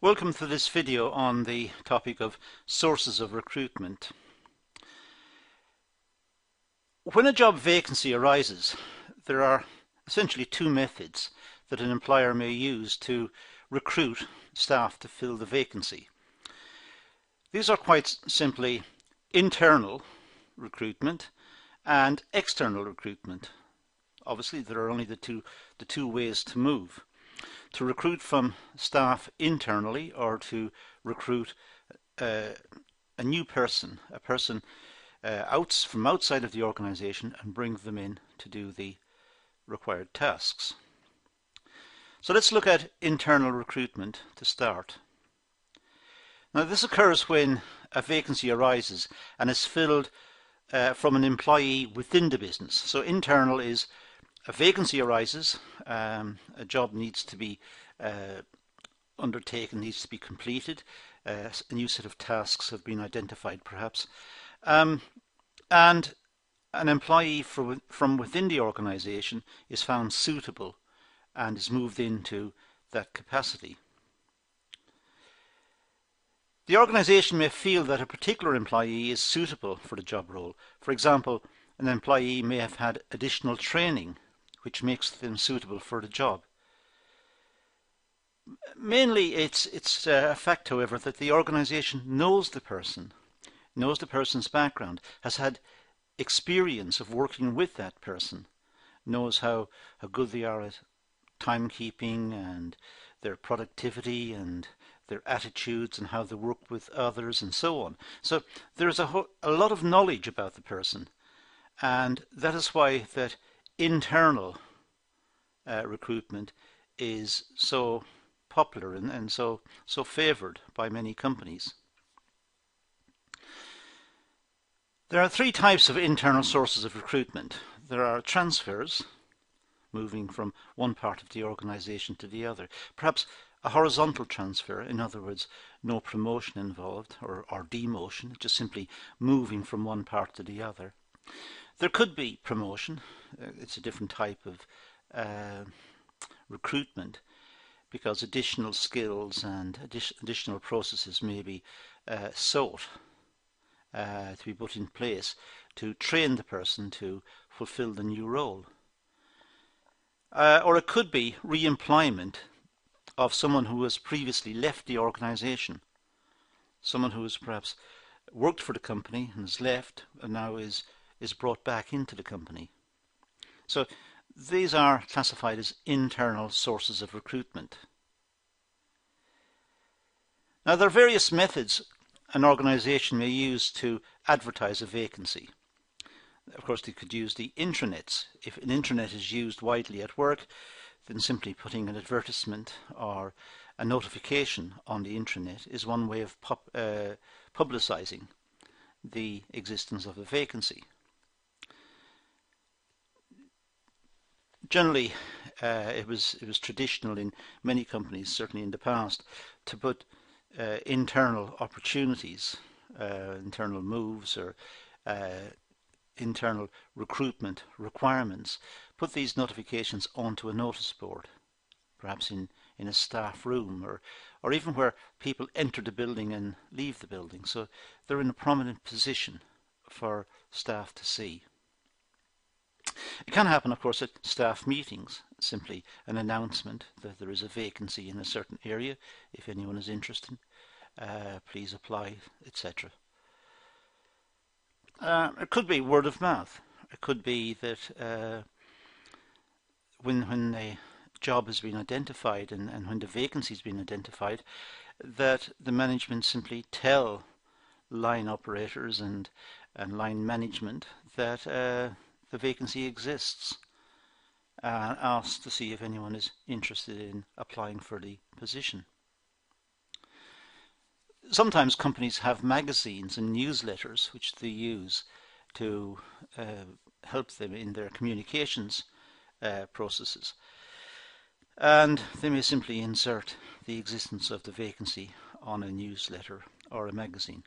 Welcome to this video on the topic of sources of recruitment. When a job vacancy arises, there are essentially two methods that an employer may use to recruit staff to fill the vacancy. These are quite simply internal recruitment and external recruitment. Obviously, there are only the two ways to move. To recruit from staff internally, or to recruit a new person, a person from outside of the organization, and bring them in to do the required tasks. So let's look at internal recruitment to start. Now, this occurs when a vacancy arises and is filled from an employee within the business. So internal is a vacancy arises, a job needs to be undertaken, needs to be completed, a new set of tasks have been identified perhaps, and an employee from within the organisation is found suitable and is moved into that capacity. The organisation may feel that a particular employee is suitable for the job role. For example, an employee may have had additional training which makes them suitable for the job. Mainly it's a fact, however, that the organisation knows the person, knows the person's background, has had experience of working with that person, knows how good they are at timekeeping and their productivity and their attitudes and how they work with others and so on. So there's a lot of knowledge about the person, and that is why that internal recruitment is so popular and so favoured by many companies. There are three types of internal sources of recruitment. There are transfers, moving from one part of the organisation to the other. Perhaps a horizontal transfer, in other words, no promotion involved or demotion, just simply moving from one part to the other. There could be promotion. It's a different type of recruitment, because additional skills and additional processes may be sought to be put in place to train the person to fulfill the new role. Or it could be re-employment of someone who has previously left the organisation, someone who has perhaps worked for the company and has left and now is brought back into the company. So these are classified as internal sources of recruitment. Now, there are various methods an organisation may use to advertise a vacancy. Of course, they could use the intranets. If an intranet is used widely at work, then simply putting an advertisement or a notification on the intranet is one way of publicising the existence of a vacancy. Generally, it was traditional in many companies, certainly in the past, to put internal opportunities, internal moves, or internal recruitment requirements, put these notifications onto a notice board, perhaps in a staff room, or even where people enter the building and leave the building, so they're in a prominent position for staff to see. It can happen, of course, at staff meetings, simply an announcement that there is a vacancy in a certain area. If anyone is interested, please apply, etc. It could be word of mouth. It could be that when a job has been identified and when the vacancy has been identified, that the management simply tell line operators and line management that the vacancy exists, and ask to see if anyone is interested in applying for the position. Sometimes companies have magazines and newsletters which they use to help them in their communications processes, and they may simply insert the existence of the vacancy on a newsletter or a magazine.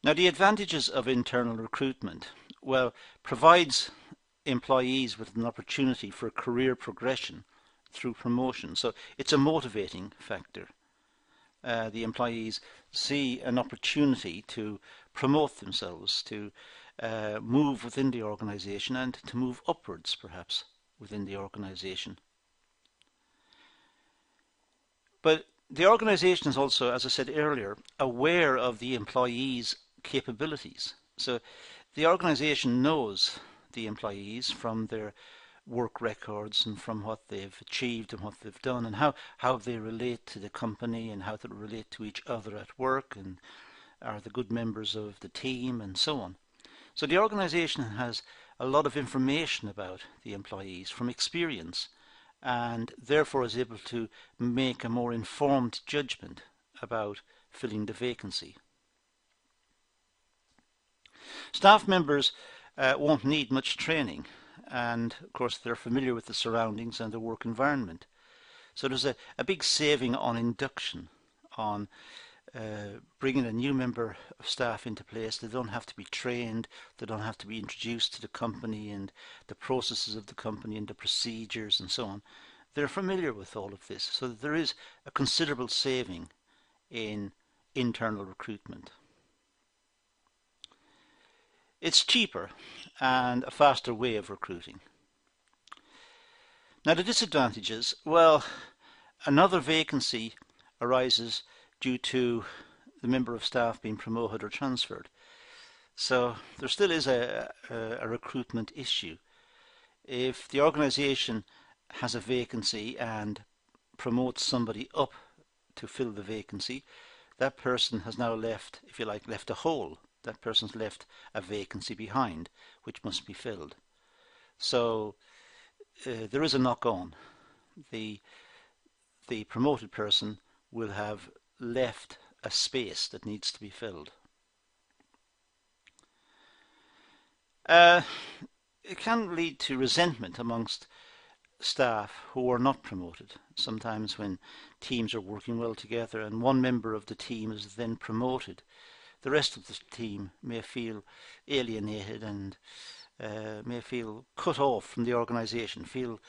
Now, the advantages of internal recruitment, well, provides employees with an opportunity for career progression through promotion. So it's a motivating factor. The employees see an opportunity to promote themselves, to move within the organisation and to move upwards perhaps within the organisation. But the organisation is also, as I said earlier, aware of the employees' capabilities. So the organisation knows the employees from their work records and from what they've achieved and what they've done, and how they relate to the company and how they relate to each other at work, and are the good members of the team and so on. So the organisation has a lot of information about the employees from experience, and therefore is able to make a more informed judgment about filling the vacancy. Staff members won't need much training, and of course they're familiar with the surroundings and the work environment. So there's a big saving on induction, on bringing a new member of staff into place. They don't have to be trained, they don't have to be introduced to the company and the processes of the company and the procedures and so on. They're familiar with all of this, so that there is a considerable saving in internal recruitment. It's cheaper and a faster way of recruiting. Now the disadvantages, well, another vacancy arises due to the member of staff being promoted or transferred. So there still is a recruitment issue. If the organisation has a vacancy and promotes somebody up to fill the vacancy, that person has now left, if you like, left a hole. That person's left a vacancy behind, which must be filled. So there is a knock-on. The promoted person will have left a space that needs to be filled. It can lead to resentment amongst staff who are not promoted. Sometimes when teams are working well together and one member of the team is then promoted, the rest of the team may feel alienated and may feel cut off from the organisation, feel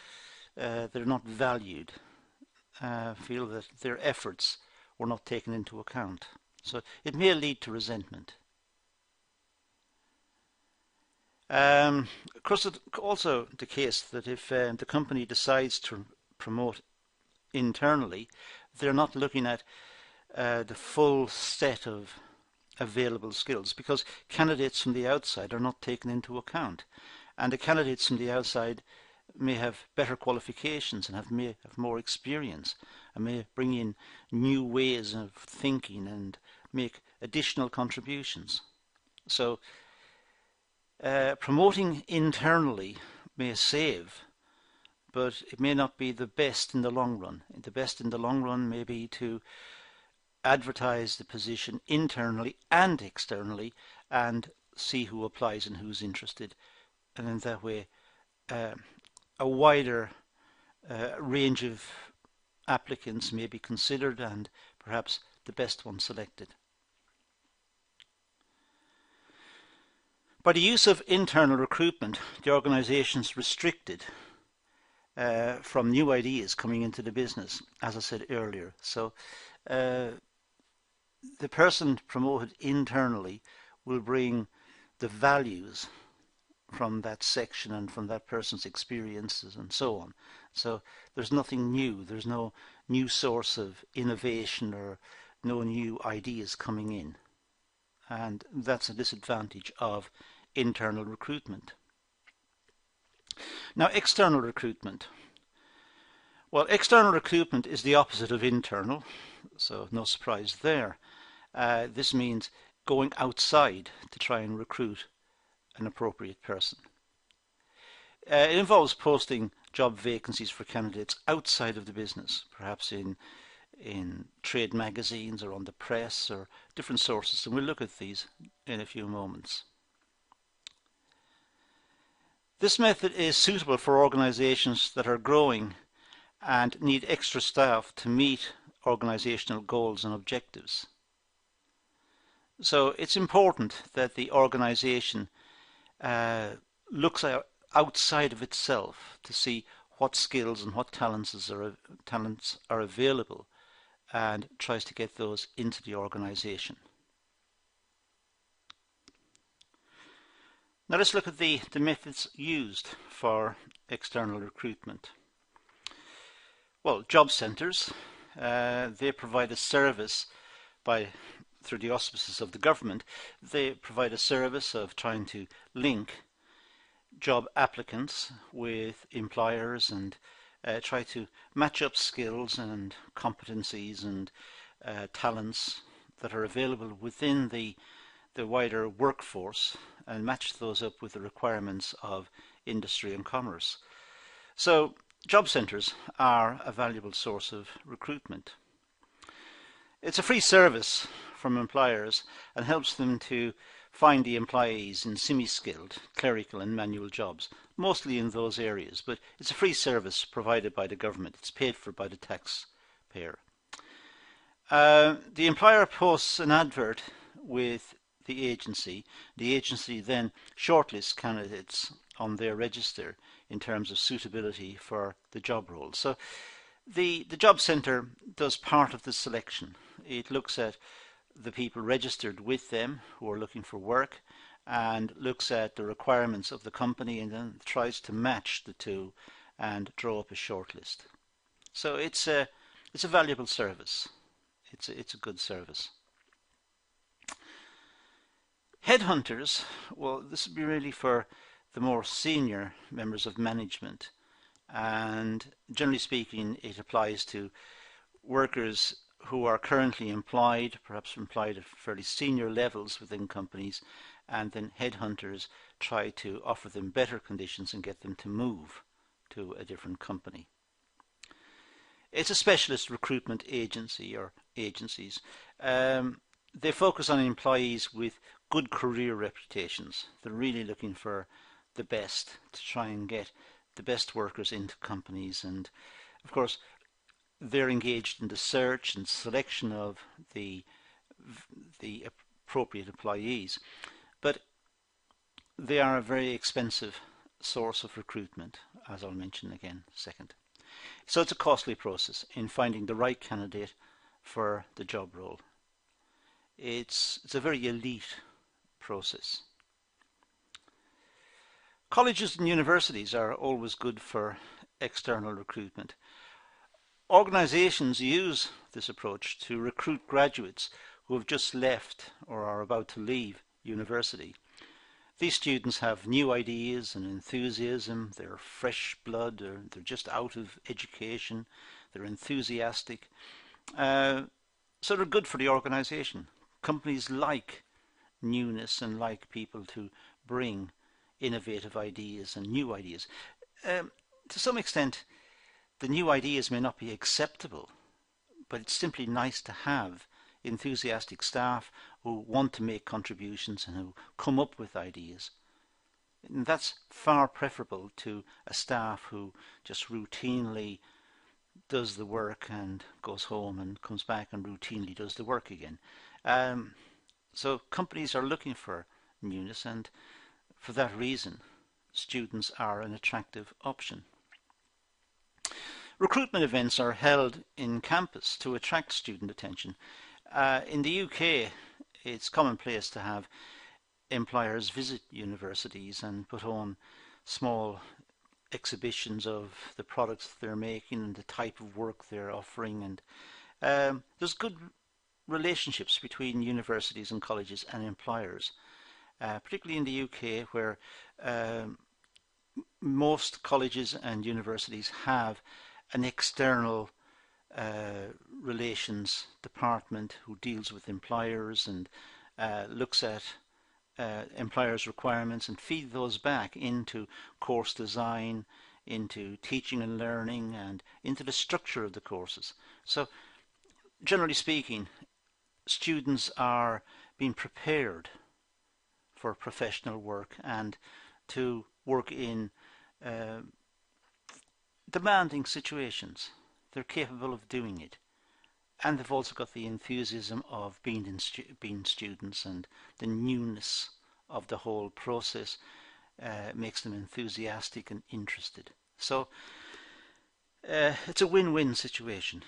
they're not valued, feel that their efforts were not taken into account. So it may lead to resentment. Of course, it's also the case that if the company decides to promote internally, they're not looking at the full set of available skills, because candidates from the outside are not taken into account, and the candidates from the outside may have better qualifications and may have more experience and may bring in new ways of thinking and make additional contributions. So promoting internally may save, but it may not be the best in the long run. The best in the long run may be to advertise the position internally and externally and see who applies and who's interested, and in that way a wider range of applicants may be considered and perhaps the best one selected. By the use of internal recruitment, the organisation is restricted from new ideas coming into the business, as I said earlier. So the person promoted internally will bring the values from that section and from that person's experiences and so on. So there's nothing new, there's no new source of innovation or no new ideas coming in. And that's a disadvantage of internal recruitment. Now, external recruitment. Well, external recruitment is the opposite of internal, so no surprise there. This means going outside to try and recruit an appropriate person. It involves posting job vacancies for candidates outside of the business, perhaps in trade magazines or on the press or different sources, and we'll look at these in a few moments. This method is suitable for organisations that are growing and need extra staff to meet organisational goals and objectives. So it's important that the organisation looks outside of itself to see what skills and what talents are available and tries to get those into the organisation. Now let's look at the methods used for external recruitment. Well, job centres, they provide a service through the auspices of the government. They provide a service of trying to link job applicants with employers and try to match up skills and competencies and talents that are available within the wider workforce and match those up with the requirements of industry and commerce. So job centres are a valuable source of recruitment. It's a free service from employers and helps them to find the employees in semi-skilled, clerical and manual jobs, mostly in those areas, but it's a free service provided by the government. It's paid for by the taxpayer. The employer posts an advert with the agency. The agency then shortlists candidates on their register in terms of suitability for the job role. So the job centre does part of the selection. It looks at the people registered with them who are looking for work and looks at the requirements of the company and then tries to match the two and draw up a shortlist. So it's a valuable service. It's a good service. Headhunters, well, this would be really for the more senior members of management, and generally speaking it applies to workers who are currently employed, perhaps employed at fairly senior levels within companies, and then headhunters try to offer them better conditions and get them to move to a different company. It's a specialist recruitment agency or agencies. They focus on employees with good career reputations. They're really looking for the best to try and get the best workers into companies, and of course they're engaged in the search and selection of the appropriate employees, but they are a very expensive source of recruitment, as I'll mention again second. So it's a costly process in finding the right candidate for the job role. It's a very elite process. Colleges and universities are always good for external recruitment. Organisations use this approach to recruit graduates who have just left or are about to leave university. These students have new ideas and enthusiasm, they're fresh blood, they're just out of education, they're enthusiastic, so they're good for the organisation. Companies like newness and like people to bring innovative ideas and new ideas. To some extent, the new ideas may not be acceptable, but it's simply nice to have enthusiastic staff who want to make contributions and who come up with ideas. And that's far preferable to a staff who just routinely does the work and goes home and comes back and routinely does the work again. So companies are looking for newness, and for that reason students are an attractive option. Recruitment events are held in campus to attract student attention. In the UK, it's commonplace to have employers visit universities and put on small exhibitions of the products they're making and the type of work they're offering, and there's good relationships between universities and colleges and employers, particularly in the UK, where most colleges and universities have an external relations department who deals with employers and looks at employers' requirements and feed those back into course design, into teaching and learning, and into the structure of the courses. So generally speaking, students are being prepared for professional work and to work in demanding situations. They're capable of doing it, and they've also got the enthusiasm of being students, and the newness of the whole process makes them enthusiastic and interested. So It's a win-win situation.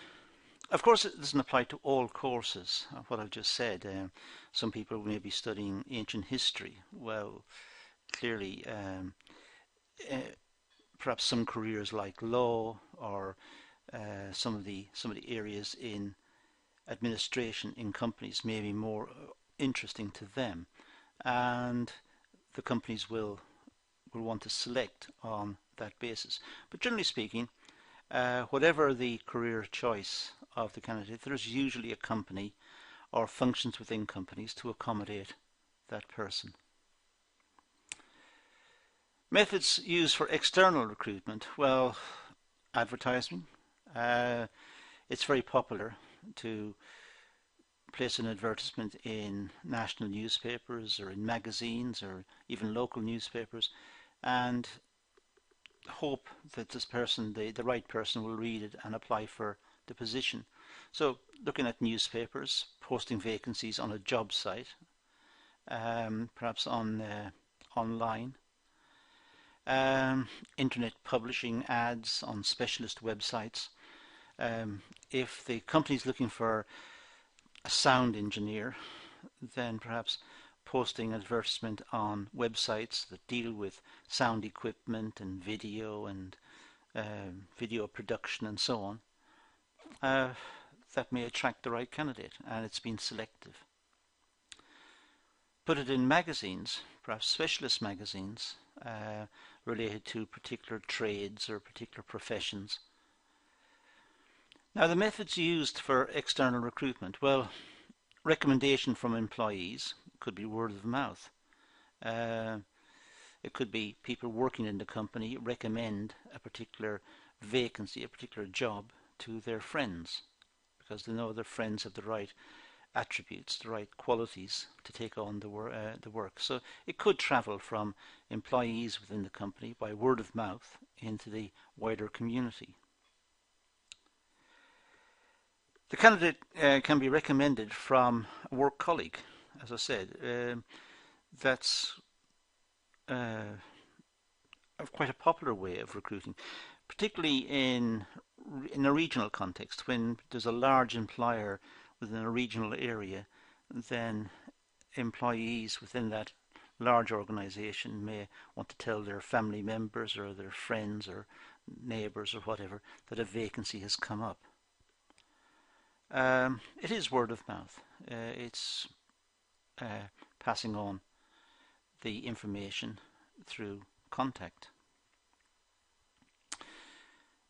Of course, it doesn't apply to all courses, what I've just said. Some people may be studying ancient history. Well, clearly, uh, perhaps some careers like law or some of the areas in administration in companies may be more interesting to them, and the companies will want to select on that basis. But generally speaking, whatever the career choice of the candidate, there's usually a company or functions within companies to accommodate that person. Methods used for external recruitment. Well, advertising. It's very popular to place an advertisement in national newspapers or in magazines or even local newspapers, and hope that this person, the right person, will read it and apply for the position. So looking at newspapers, posting vacancies on a job site, perhaps online, internet publishing ads on specialist websites. If the company is looking for a sound engineer, then perhaps posting advertisement on websites that deal with sound equipment and video production and so on, that may attract the right candidate, and it's been selective. Put it in magazines, perhaps specialist magazines, related to particular trades or particular professions. Now, the methods used for external recruitment. Well, recommendation from employees. It could be word of mouth. It could be people working in the company recommend a particular vacancy, a particular job to their friends, because they know their friends have the right attributes, the right qualities to take on the work. So it could travel from employees within the company by word of mouth into the wider community. The candidate can be recommended from a work colleague, as I said. That's quite a popular way of recruiting, particularly in a regional context. When there's a large employer within a regional area, then employees within that large organisation may want to tell their family members or their friends or neighbours or whatever that a vacancy has come up. It is word of mouth. It's passing on the information through contact.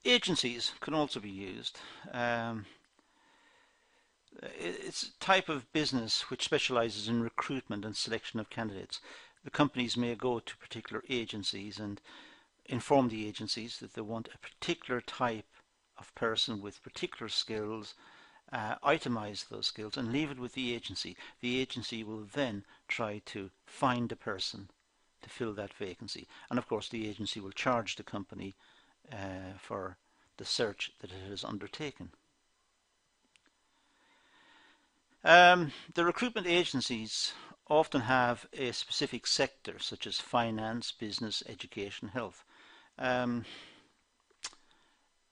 Agencies can also be used. It's a type of business which specialises in recruitment and selection of candidates. The companies may go to particular agencies and inform the agencies that they want a particular type of person with particular skills, itemize those skills and leave it with the agency. The agency will then try to find a person to fill that vacancy, and of course the agency will charge the company for the search that it has undertaken. The recruitment agencies often have a specific sector, such as finance, business, education, health.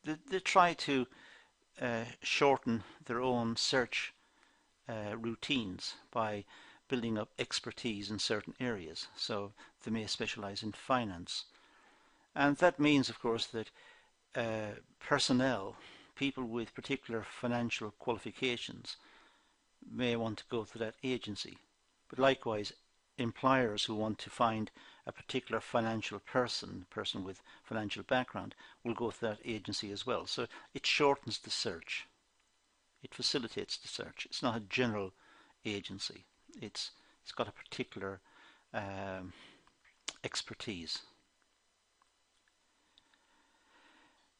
They try to shorten their own search routines by building up expertise in certain areas. So they may specialize in finance. And that means, of course, that personnel, people with particular financial qualifications, may want to go to that agency. But likewise, employers who want to find a particular financial person with financial background, will go to that agency as well. So it shortens the search. It facilitates the search. It's not a general agency. It's got a particular expertise.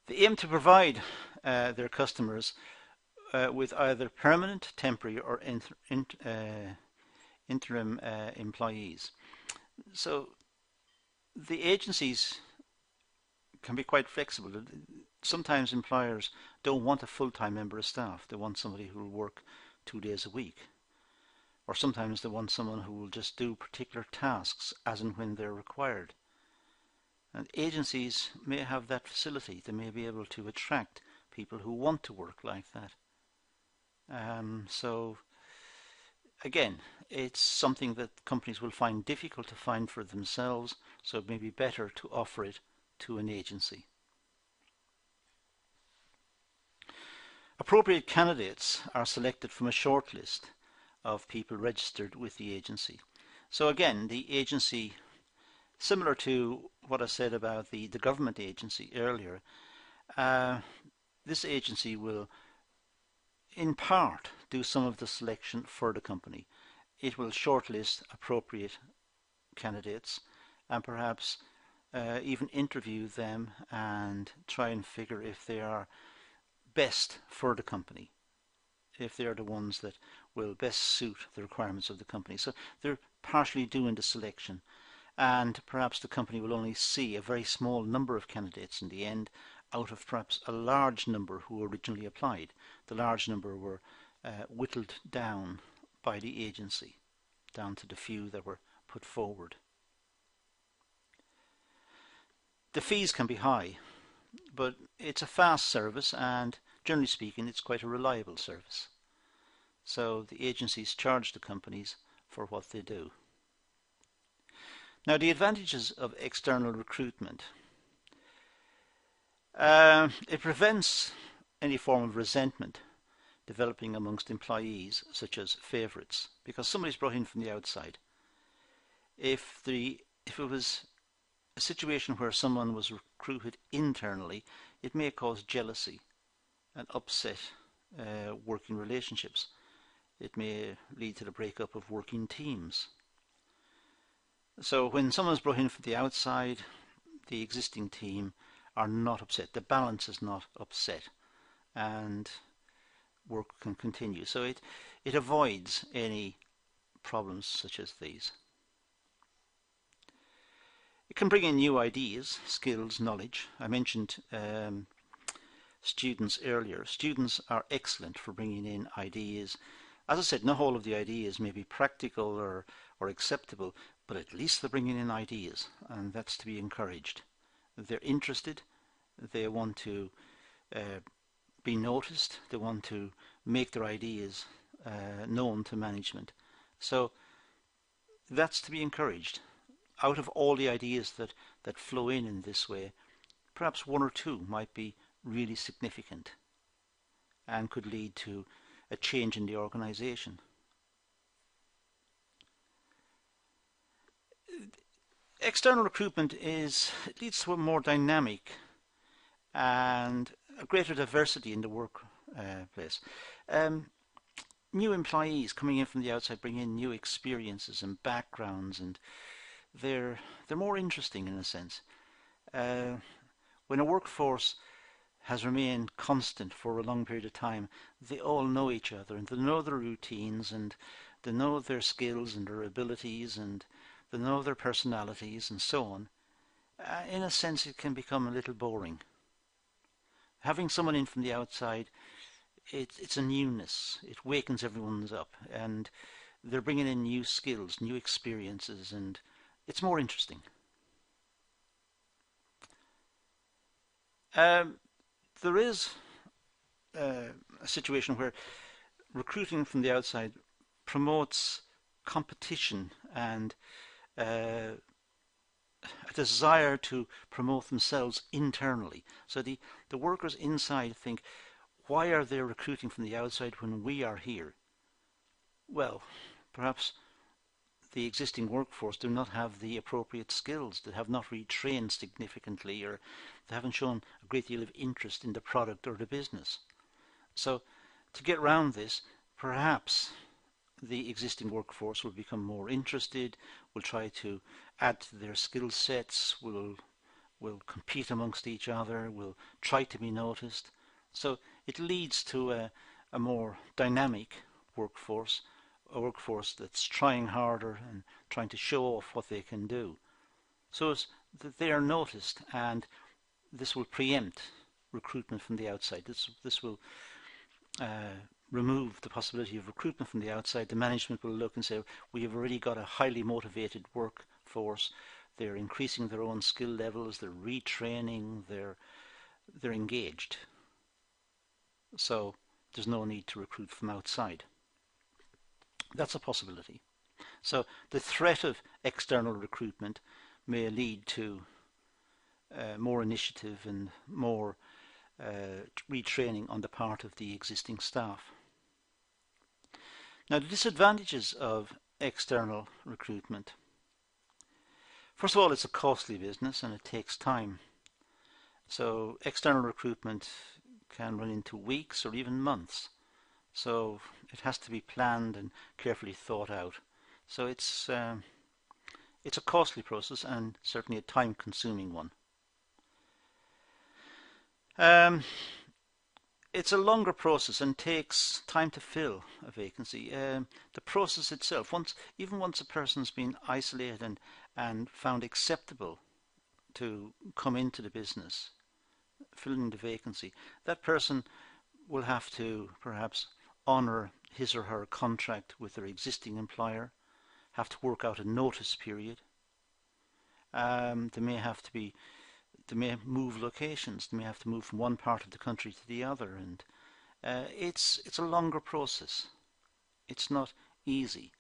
They aim to provide their customers with either permanent, temporary or interim employees. So the agencies can be quite flexible. Sometimes employers don't want a full-time member of staff. They want somebody who will work 2 days a week. Or sometimes they want someone who will just do particular tasks as and when they're required. And agencies may have that facility. They may be able to attract people who want to work like that. So again, it's something that companies will find difficult to find for themselves, so it may be better to offer it to an agency. Appropriate candidates are selected from a short list of people registered with the agency. So again, the agency, similar to what I said about the government agency earlier, this agency will in part do some of the selection for the company. It will shortlist appropriate candidates and perhaps even interview them and try and figure if they are best for the company, if they are the ones that will best suit the requirements of the company. So they're partially doing the selection, and perhaps the company will only see a very small number of candidates in the end out of perhaps a large number who originally applied. The large number were whittled down by the agency down to the few that were put forward. The fees can be high, but it's a fast service, and generally speaking it's quite a reliable service. So the agencies charge the companies for what they do. Now, the advantages of external recruitment. It prevents any form of resentment developing amongst employees, such as favourites, because somebody's brought in from the outside. If it was a situation where someone was recruited internally, it may cause jealousy and upset working relationships. It may lead to the breakup of working teams. So when someone's brought in from the outside, the existing team are not upset. The balance is not upset, and work can continue. So it avoids any problems such as these. It can bring in new ideas, skills, knowledge. I mentioned students earlier. Students are excellent for bringing in ideas. As I said, not all of the ideas may be practical or acceptable, but at least they're bringing in ideas, and that's to be encouraged. They're interested, they want to be noticed, they want to make their ideas known to management. So that's to be encouraged. Out of all the ideas that flow in this way, perhaps one or two might be really significant and could lead to a change in the organization. External recruitment leads to a more dynamic and a greater diversity in the workplace. New employees coming in from the outside bring in new experiences and backgrounds, and they're more interesting in a sense. When a workforce has remained constant for a long period of time, they all know each other and they know their routines and they know their skills and their abilities and they know their personalities and so on. In a sense, it can become a little boring. Having someone in from the outside, it's a newness. It wakens everyone's up, and they're bringing in new skills, new experiences, and it's more interesting. There is a situation where recruiting from the outside promotes competition and a desire to promote themselves internally. So the workers inside think, why are they recruiting from the outside when we are here? Well, perhaps the existing workforce do not have the appropriate skills, they have not retrained significantly, or they haven't shown a great deal of interest in the product or the business. So to get around this, perhaps the existing workforce will become more interested, will try to add to their skill sets, will compete amongst each other, will try to be noticed. So it leads to a more dynamic workforce, a workforce that's trying harder and trying to show off what they can do. So it's that they are noticed, and this will preempt recruitment from the outside. This will remove the possibility of recruitment from the outside. The management will look and say, we have already got a highly motivated workforce. they're increasing their own skill levels, they're retraining, they're engaged. So there's no need to recruit from outside. That's a possibility. So the threat of external recruitment may lead to more initiative and more retraining on the part of the existing staff. Now, the disadvantages of external recruitment. First of all, it's a costly business and it takes time. So external recruitment can run into weeks or even months. So it has to be planned and carefully thought out. So it's a costly process and certainly a time-consuming one. It's a longer process and takes time to fill a vacancy. The process itself, even once a person's been isolated and found acceptable to come into the business, filling the vacancy, that person will have to perhaps honour his or her contract with their existing employer, have to work out a notice period. They may move locations. They may have to move from one part of the country to the other, and it's a longer process. It's not easy.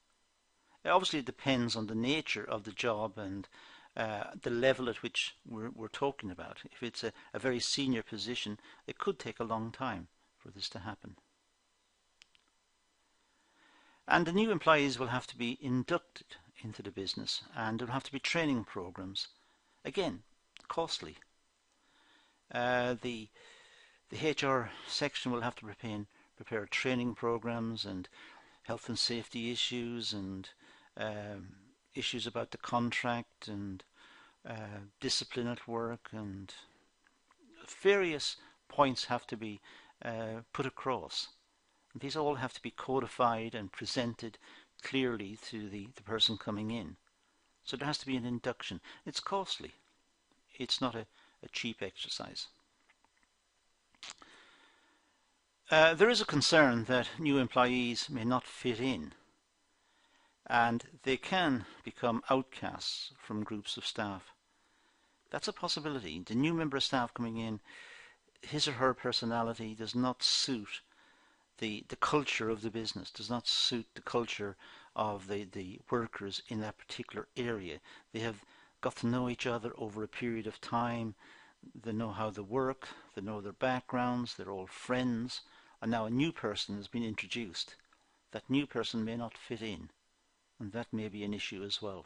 Obviously, it depends on the nature of the job and the level at which we're talking about. If it's a very senior position, it could take a long time for this to happen. And the new employees will have to be inducted into the business, and there will have to be training programs. Again, costly. The HR section will have to prepare training programs and health and safety issues and issues about the contract and discipline at work, and various points have to be put across. And these all have to be codified and presented clearly to the person coming in. So there has to be an induction. It's costly. It's not a cheap exercise. There is a concern that new employees may not fit in, and they can become outcasts from groups of staff. That's a possibility. The new member of staff coming in, his or her personality does not suit the culture of the business, does not suit the culture of the workers in that particular area. They have got to know each other over a period of time. They know how they work, they know their backgrounds, they're all friends, and now a new person has been introduced. That new person may not fit in, and that may be an issue as well.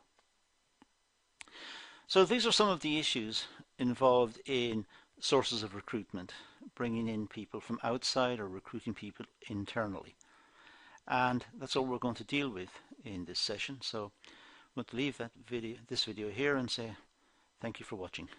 So these are some of the issues involved in sources of recruitment, bringing in people from outside or recruiting people internally. And that's all we're going to deal with in this session. So I'm going to leave this video here and say thank you for watching.